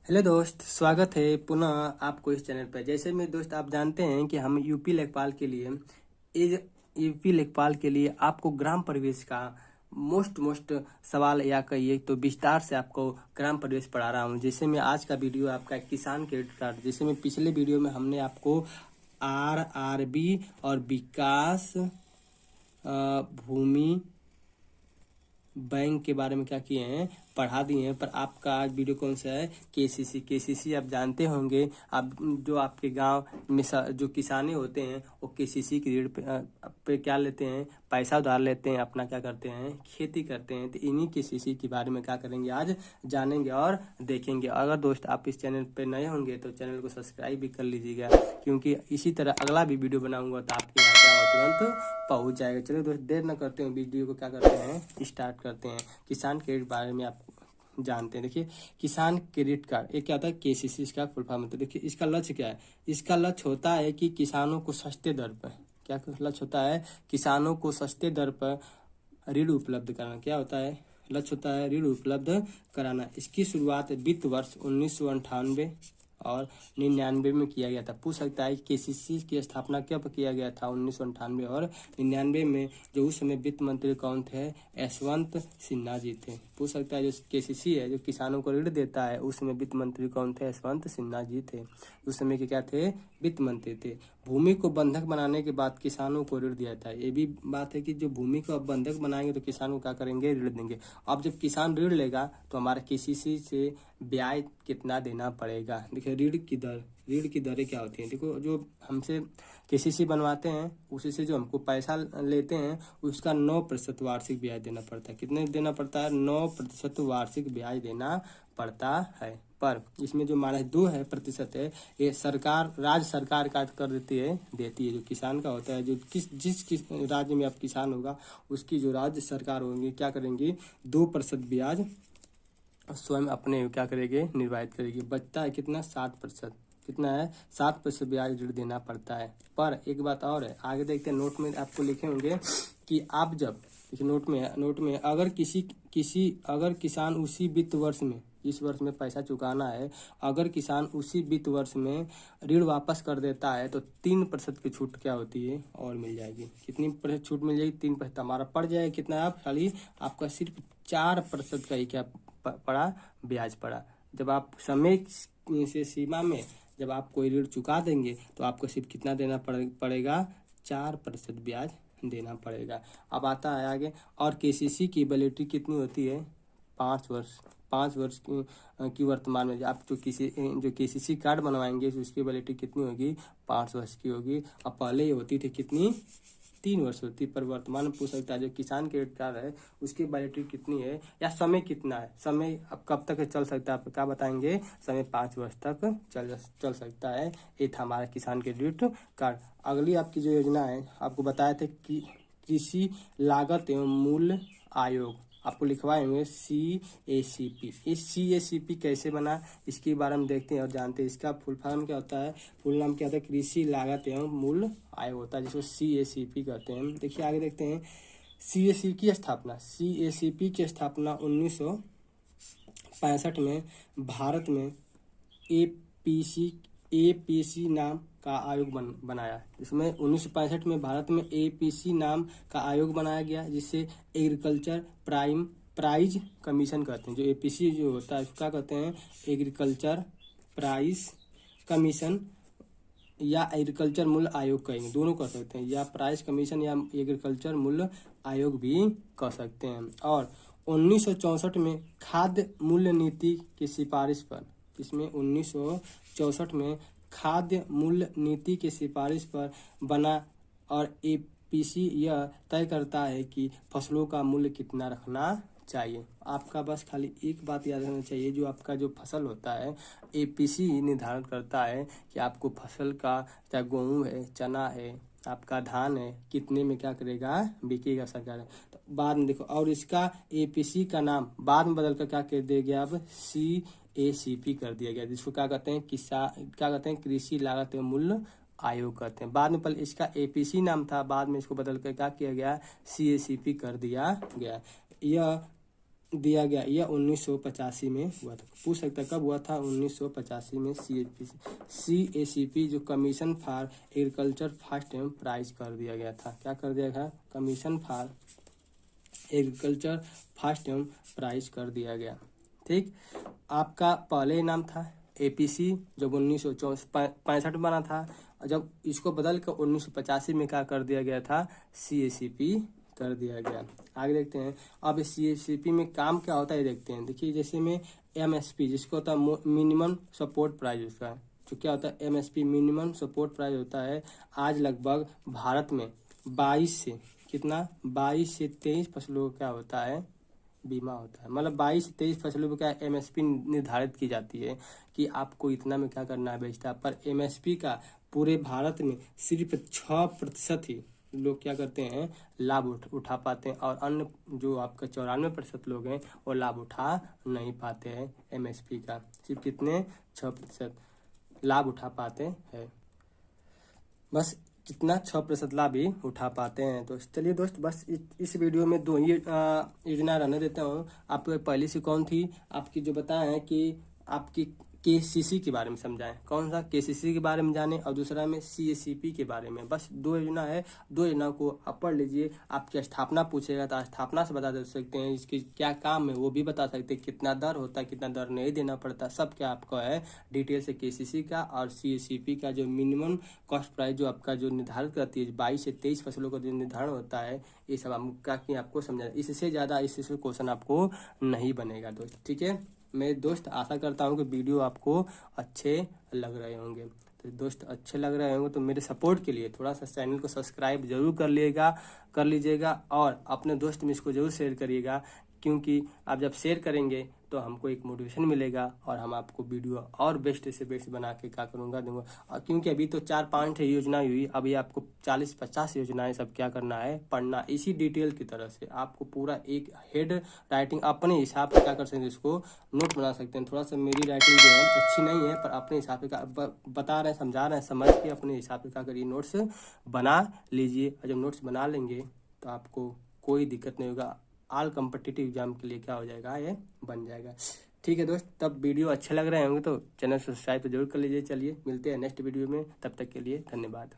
Hello दोस्त, स्वागत है पुनः आपको इस चैनल पर। जैसे मेरे दोस्त आप जानते हैं कि हम यूपी लेखपाल के लिए आपको ग्राम प्रवेश का मोस्ट सवाल या कहिए तो विस्तार से आपको ग्राम प्रवेश पढ़ा रहा हूँ। जैसे मैं आज का वीडियो आपका किसान क्रेडिट कार्ड, जैसे मैं पिछले वीडियो में हमने आपको आरआरबी और विकास भूमि बैंक के बारे में क्या किए हैं, पढ़ा दिए हैं। पर आपका आज वीडियो कौन सा है, केसीसी आप जानते होंगे। आप जो आपके गांव में जो किसानी होते हैं वो केसीसी के ऋण पे क्या लेते हैं, पैसा उधार लेते हैं, अपना क्या करते हैं, खेती करते हैं। तो इन्हीं केसीसी के बारे में क्या करेंगे, आज जानेंगे और देखेंगे। अगर दोस्त आप इस चैनल पे नए होंगे तो चैनल को सब्सक्राइब भी कर लीजिएगा, क्योंकि इसी तरह अगला भी वीडियो बनाऊंगा तो आपके यहाँ क्या हो, तुरंत पहुंच जाएगा। चलिए दोस्त, देर न करते हैं, वीडियो को क्या करते हैं, स्टार्ट करते हैं। किसान क्रेडिट बारे में आप जानते हैं। देखिए, किसान क्रेडिट कार्ड ये क्या होता है, केसीसी इसका फुल फॉर्म होता है। देखिए, इसका लक्ष्य क्या है। इसका लक्ष्य होता है कि किसानों को सस्ते दर पर, क्या लक्ष्य होता है, किसानों को सस्ते दर पर ऋण उपलब्ध कराना। क्या होता है, लक्ष्य होता है ऋण उपलब्ध कराना। इसकी शुरुआत वित्त वर्ष 1998 और 99 में किया गया था। पूछ सकता है केसीसी की स्थापना कब किया गया था, 1998 और 99 में। जो उस समय वित्त मंत्री कौन थे, यशवंत सिन्हा जी थे। पूछ सकता है जो केसीसी है, जो किसानों को ऋण देता है, उस समय वित्त मंत्री कौन थे, यशवंत सिन्हा जी थे। उस समय के क्या थे, वित्त मंत्री थे। भूमि को बंधक बनाने के बाद किसानों को ऋण दिया था। ये भी बात है कि जो भूमि को बंधक बनाएंगे तो किसान को क्या करेंगे, ऋण देंगे। अब जब किसान ऋण लेगा तो हमारा केसीसी से ब्याज कितना देना पड़ेगा। देखिए, ऋण की दरें क्या होती हैं। देखो, जो हमसे केसीसी बनवाते हैं उसी से जो हमको पैसा लेते हैं उसका 9% वार्षिक ब्याज देना पड़ता है। कितने देना पड़ता है, 9% वार्षिक ब्याज देना पड़ता है। पर इसमें जो हमारा 2% है, ये सरकार, राज्य सरकार का कर देती है। जो किसान का होता है, जो जिस राज्य में आप किसान होगा उसकी जो राज्य सरकार होंगी क्या करेंगी, 2% ब्याज स्वयं अपने क्या करेंगे, निर्वाहित करेगी। बचता है कितना, 7%। कितना है, 7% ब्याज ऋण देना पड़ता है। पर एक बात और है, आगे देखते हैं, नोट में आपको लिखे होंगे कि आप जब, देखिए नोट में अगर किसान उसी वित्त वर्ष में, इस वर्ष में पैसा चुकाना है, अगर किसान उसी वित्त वर्ष में ऋण वापस कर देता है तो 3% की छूट क्या होती है, और मिल जाएगी। कितनी % छूट मिल जाएगी, 3%। हमारा पड़ जाएगा कितना, आप खाली आपका सिर्फ 4% का ही क्या पड़ा, ब्याज पड़ा। जब आप समय से सीमा में जब आप कोई ऋण चुका देंगे तो आपको सिर्फ कितना देना पड़ेगा, 4% ब्याज देना पड़ेगा। अब आता है आगे, और केसीसी की वैलिडिटी कितनी होती है, 5 वर्ष। 5 वर्ष की वर्तमान में आप जो केसीसी कार्ड बनवाएंगे उसकी वैलिडिटी कितनी होगी, 5 वर्ष की होगी। अब पहले ये होती थी कितनी, 3 वर्ष होती। पर वर्तमान में पूछ सकता है जो किसान क्रेडिट कार्ड है उसकी वैलिडिटी कितनी है, या समय कितना है, समय अब कब तक चल सकता है, आप क्या बताएंगे, समय 5 वर्ष तक चल सकता है। ये था हमारा किसान क्रेडिट कार्ड। अगली आपकी जो योजना है, आपको बताया था कि कृषि लागत एवं मूल्य आयोग, आपको लिखवाएंगे CACP। इस CACP कैसे बना, इसके बारे में देखते हैं और जानते हैं। इसका फुल फॉर्म क्या होता है, फुल नाम क्या होता है, कृषि लागत एवं मूल्य आयोग होता है, जिसको CACP कहते हैं। देखिए आगे देखते हैं, CACP की स्थापना 1965 में भारत में APC नाम का आयोग बनाया। इसमें 1965 में भारत में APC नाम का आयोग बनाया गया, जिससे एग्रीकल्चर प्राइज कमीशन कहते हैं। जो APC जो होता है क्या कहते हैं, एग्रीकल्चर प्राइस कमीशन या एग्रीकल्चर मूल्य आयोग कहेंगे, दोनों कह सकते हैं, या प्राइस कमीशन या एग्रीकल्चर मूल्य आयोग भी कह सकते हैं। और 1964 में खाद्य मूल्य नीति की सिफारिश पर, इसमें 1964 में खाद्य मूल्य नीति की सिफारिश पर बना, और APC यह तय करता है कि फसलों का मूल्य कितना रखना चाहिए। आपका बस खाली एक बात याद रखना चाहिए, जो आपका जो फसल होता है APC निर्धारण करता है कि आपको फसल का, चाहे गेहूँ है, चना है, आपका धान है, कितने में क्या करेगा, बिकेगा सरकार। तो बाद में देखो, और इसका APC का नाम बाद में बदल कर क्या कर दिया गया, अब CACP कर दिया गया, जिसको क्या कहते हैं, क्या कहते हैं, कृषि लागत एवं मूल्य आयोग कहते हैं। बाद में पहले इसका APC नाम था, बाद में इसको बदल कर क्या किया गया, CACP कर दिया गया। यह दिया गया, यह 1985 में हुआ था। पूछ सकता कब हुआ था, 1985 में CACP जो commission for agriculture first time price कर दिया गया था। क्या कर दिया गया, commission for agriculture first time price कर दिया गया। ठीक, आपका पहले इनाम था APC जब 1965 में बना था, जब इसको बदल कर 1985 में क्या कर दिया गया था, CACP कर दिया गया। आगे देखते हैं, अब इस CACP में काम क्या होता है देखते हैं। देखिए जैसे में MSP जिसको होता है मिनिमम सपोर्ट प्राइस, उसका जो क्या होता है MSP मिनिमम सपोर्ट प्राइस होता है। आज लगभग भारत में 22 से कितना 22 से 23 फसलों का क्या होता है, बीमा होता है। मतलब 22 से 23 फसलों पर क्या MSP निर्धारित की जाती है कि आपको इतना में क्या करना है बेचता है। पर MSP का पूरे भारत में सिर्फ 6% ही लोग क्या करते हैं, लाभ उठा पाते हैं, और अन्य जो आपका 94% लोग हैं वो लाभ उठा नहीं पाते हैं MSP का। सिर्फ कितने 6% लाभ उठा पाते हैं, बस कितना 6% लाभ ही उठा पाते हैं। तो चलिए दोस्त, बस इस वीडियो में 2 ही योजना रहने देता हूँ। आपको पहली सी कौन थी, आपकी जो बताएं कि आपकी KCC के बारे में समझाएं, कौन सा KCC के बारे में जाने, और दूसरा में CACP के बारे में। बस 2 योजना है, 2 योजना को आप पढ़ लीजिए। आपकी स्थापना पूछेगा तो स्थापना से बता दे सकते हैं, इसकी क्या काम है वो भी बता सकते हैं, कितना दर होता है, कितना दर नहीं देना पड़ता, सब क्या आपको है डिटेल से KCC का और CACP का जो मिनिमम कॉस्ट प्राइस जो आपका जो निर्धारित करती है 22 से 23 फसलों का जो निर्धारण होता है, ये सब आपको समझा। इससे ज़्यादा इससे क्वेश्चन आपको नहीं बनेगा दोस्त। ठीक है, मैं दोस्त आशा करता हूँ कि वीडियो आपको अच्छे लग रहे होंगे। तो दोस्त अच्छे लग रहे होंगे तो मेरे सपोर्ट के लिए थोड़ा सा चैनल को सब्सक्राइब जरूर कर लीजिएगा, और अपने दोस्त में इसको जरूर शेयर करिएगा, क्योंकि आप जब शेयर करेंगे तो हमको एक मोटिवेशन मिलेगा और हम आपको वीडियो और बेस्ट से बेस्ट बना के क्या करूँगा दूंगा। और क्योंकि अभी तो 4-5 योजना हुई, अभी आपको 40-50 योजनाएं सब क्या करना है, पढ़ना इसी डिटेल की तरह से। आपको पूरा एक हेड राइटिंग अपने हिसाब से क्या कर सकते हैं, इसको नोट बना सकते हैं। थोड़ा सा मेरी राइटिंग जो है अच्छी नहीं है, पर अपने हिसाब से बता रहे हैं, समझा रहे हैं, समझ के अपने हिसाब से क्या करिए नोट्स बना लीजिए। और जब नोट्स बना लेंगे तो आपको कोई दिक्कत नहीं होगा, ऑल कॉम्पिटिटिव एग्जाम के लिए क्या हो जाएगा, ये बन जाएगा। ठीक है दोस्त, तब वीडियो अच्छे लग रहे होंगे तो चैनल सब्सक्राइब तो जरूर कर लीजिए। चलिए मिलते हैं नेक्स्ट वीडियो में, तब तक के लिए धन्यवाद।